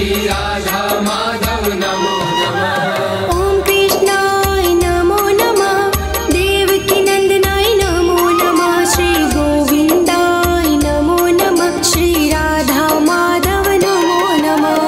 श्री राधा माधव नमो नमः। ओम कृष्णाय नमो नमः, देवकी नंदनाय नमो नमः, श्री गोविंदाय नमो नमः, श्री राधा माधव नमो नमः।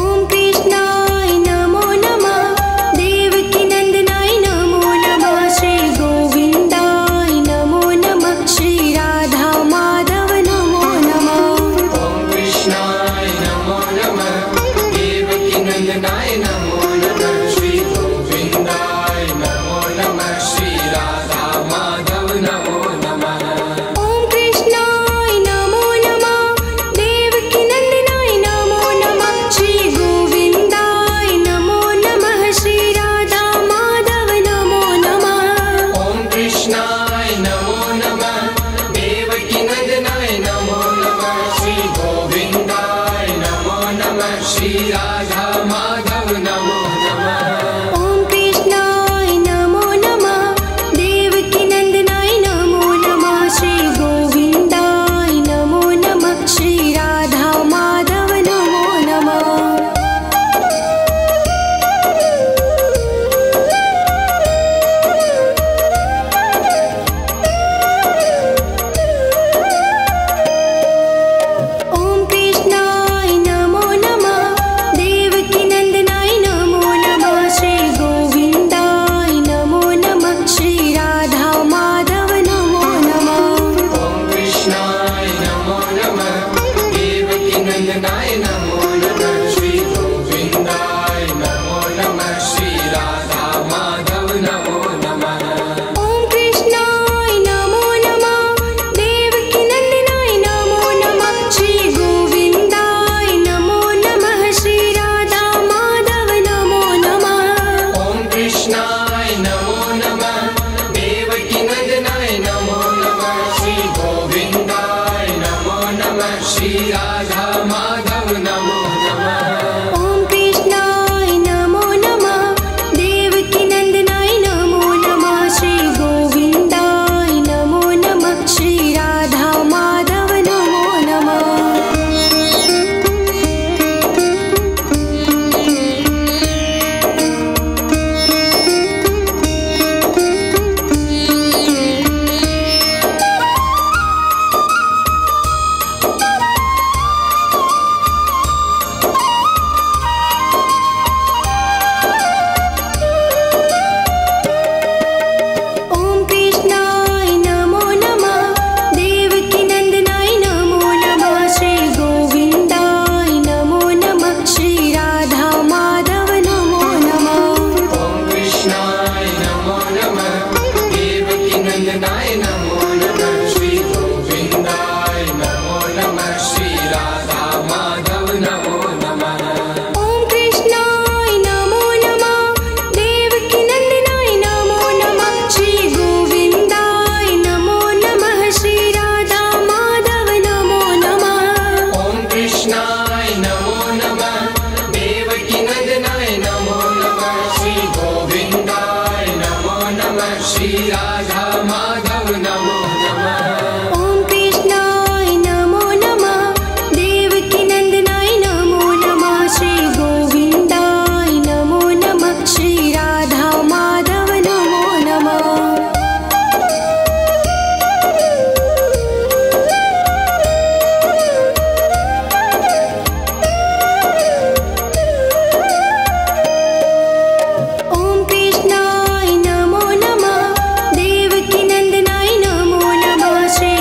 ओम कृष्णाय नमो नमः, देवकी नंदनाय नमो नमः, श्री गोविंदाय नमो नमः, श्री राधा माधव नमो नमः। ओम कृष्णाय नमो नमः, देवकी नंदनाय नमो नमः, श्री गोविंदाय नमो नमः, श्री राधा माधव नमो नमः। ओम कृष्णाय नमो नमः, देवकी नंदनाय नमो नमः, श्री गोविंदाय नमो नमः, श्री राधा माधव नमो नमः। ओम कृष्णाय नमो नमः, देवकी नंदनाय नमो नमः, श्री गोविंदाय नमो नमः, श्री राधा माधव नमो नमः। ओम कृष्णाय नमो नमः, देवकी नंदनाय नमो नमः, श्री गोविंदाय नमो नमः, श्री राधा माधव नमो नमः। ओम कृष्णाय नमो नमः, देवकी नंदनाय नमो नमः, श्री गोविंदाय नमो नमः, श्री राधा माधव नमो नमः। ओम कृष्णाय नमो नमः, देवकी नंदनाय नमो नमः, श्री गोविंदाय नमो नमः, श्री राधा माधव नमो नमः। ओम कृष्णाय नमो नमः, देवकी नंदनाय नमो नमः, श्री गोविंदाय नमो नमः, श्री राधा माधव नमो नमः। ओम कृष्णाय नमो नमः, देवकी नंदनाय नमो नमः, श्री गोविंदाय नमो नमः, श्री राधा माधव नमो नमः। ओम कृष्णाय नमो नमः, देवकी नंदनाय नमो नमः, श्री गोविंदाय नमो नमः, श्री राधा माधव नमो नमः। ओम कृष्णाय नमो नमः, देवकी नंदनाय नमो नमः, श्री गोविंदाय नमो नमः, श्री राधा माधव नमो नमः। ओम कृष्णाय नमो नमः, देवकी नंदनाय नमो नमः, श्री गोविंदाय नमो नमः, श्री राधा माधव नमो नमः। ओम कृष्णाय नमो नमः, देवकी नंदनाय नमो नमः, श्री गोविंदाय नमो नमः, श्री राधा माधव नमो नमः। ओम कृष्णाय नमो नमः, देवकी नंदनाय नमो नमः, श्री गोविंदाय नमो नमः, श्री राधा माधव नमो नमः। ओम कृष्णाय नमो नमः, देवकी नंदनाय नमो नमः, श्री गोविंदाय नमो नमः, श्री राधा माधव नमो नमः। ओम कृष्णाय नमो नमः, देवकी नंदनाय नमो नमः, श्री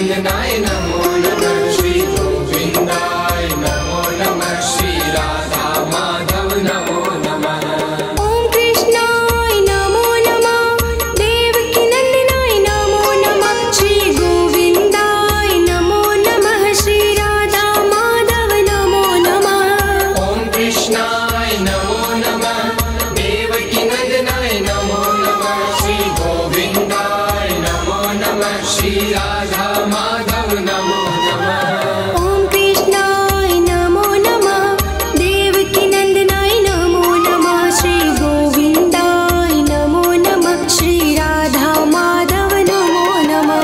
नंदनाय नमो नमः श्री गोविंदाय नमो नमः श्री राधा माधव नमो नमः ओम कृष्णाय नमो नमः देवकी नंदनाय नमो नमः श्री गोविंदाय नमो नमः श्री राधा माधव नमो नमः ओम कृष्णाय नमो नमः देवकी नंदनाय नमो नमः श्री गोविंदाय नमो नमः श्री राधा माधव नमो नमः ओम कृष्णाय नमो नमः देवकी नंदनाय नमो नमः श्री गोविंदाय नमो नमः श्री राधा माधव नमो नमः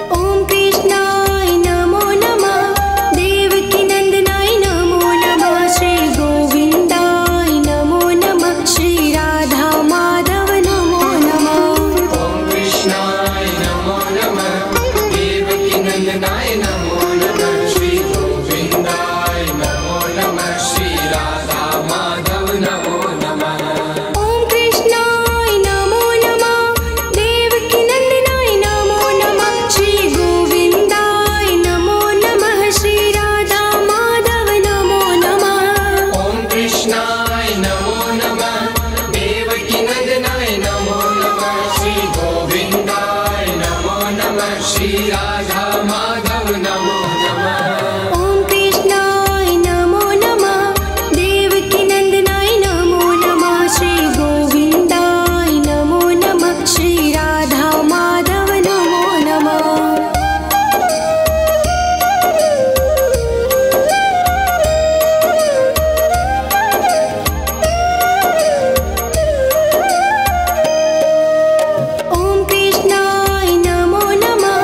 ओम कृष्णाय नमो नमः देवकी नंदनाय नमो नमः श्री गोविंदाय नमो नमः श्री राधा माधव नमो नमः ओम कृष्णाय नमो नमः देवकी नंदनाय नमो नमः श्री गोविंदाय नमो नमः श्री राधा माधव नमो नमः ओम कृष्णाय नमो नमः देवकी नंदनाय नमो नमः श्री गोविंदाय नमो नमः श्री राधा माधव नमो नमः ओम कृष्णाय नमो नमः देवकी नंदनाय नमो नमः श्री गोविंदाय नमो नमः श्री राधा माधव नमो नमः ओम कृष्णाय नमो नमः देवकी नंदनाय नमो नमः श्री गोविंदाय नमो नमः श्री राधा माधव नमो नमः ओम कृष्णाय नमो नमः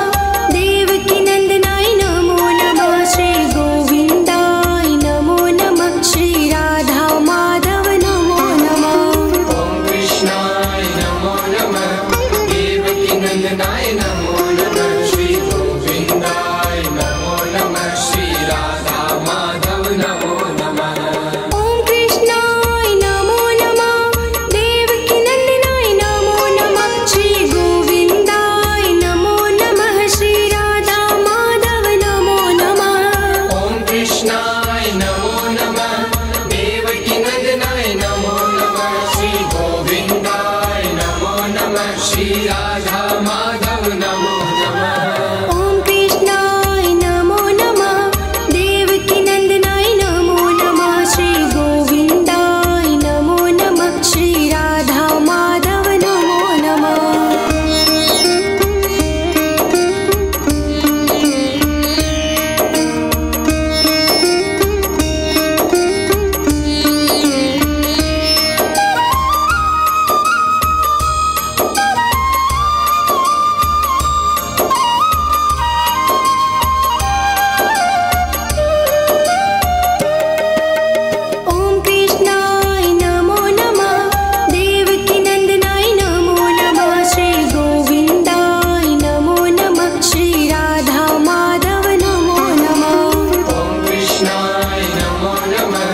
देवकी नंदनाय नमो नमः श्री गोविंदाय नमो नमः श्री राधा माधव नमो नमः ओम कृष्णाय नमो नमः देवकी नंदनाय नमो नमः श्री गोविंदाय नमो नमः श्री राधा माधव नमो नमः ओम कृष्णाय नमो नमः देवकी नंदनाय नमो नमः श्री गोविंदाय नमो नमः श्री राधा माधव नमो नमः ओम कृष्णाय नमो नमः देवकी नंदनाय नमो नमः श्री गोविंदाय नमो नमः श्री राधा माधव नमो नमः ओम कृष्णाय नमो नमः देवकी नंदनाय नमो नमः श्री गोविंदाय नमो नमः श्री राधा माधव नमो नमः ओम कृष्णाय नमो नमः देवकी नंदनाय नमो नमः श्री गोविंदाय नमो नमः श्री राधा माधव नमो नमः ओम कृष्णाय नमो नमः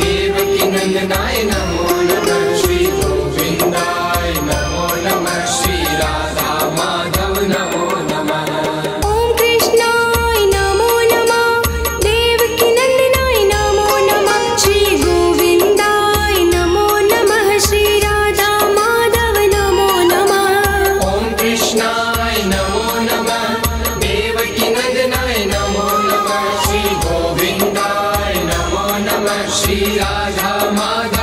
देवकी नंदनाय नमो नमः श्री गोविंदाय नमो नमः श्री राधा माधव नमो नमः ओम कृष्णाय नमो नमः देवकी नंदनाय नमो नमः श्री गोविंदाय नमो नमः श्री राधा माधव नमो नमः ओम कृष्णाय नमो नमः देवकी नंदनाय नमो नमः श्री गोविंदाय नमो नमः श्री राधा माधव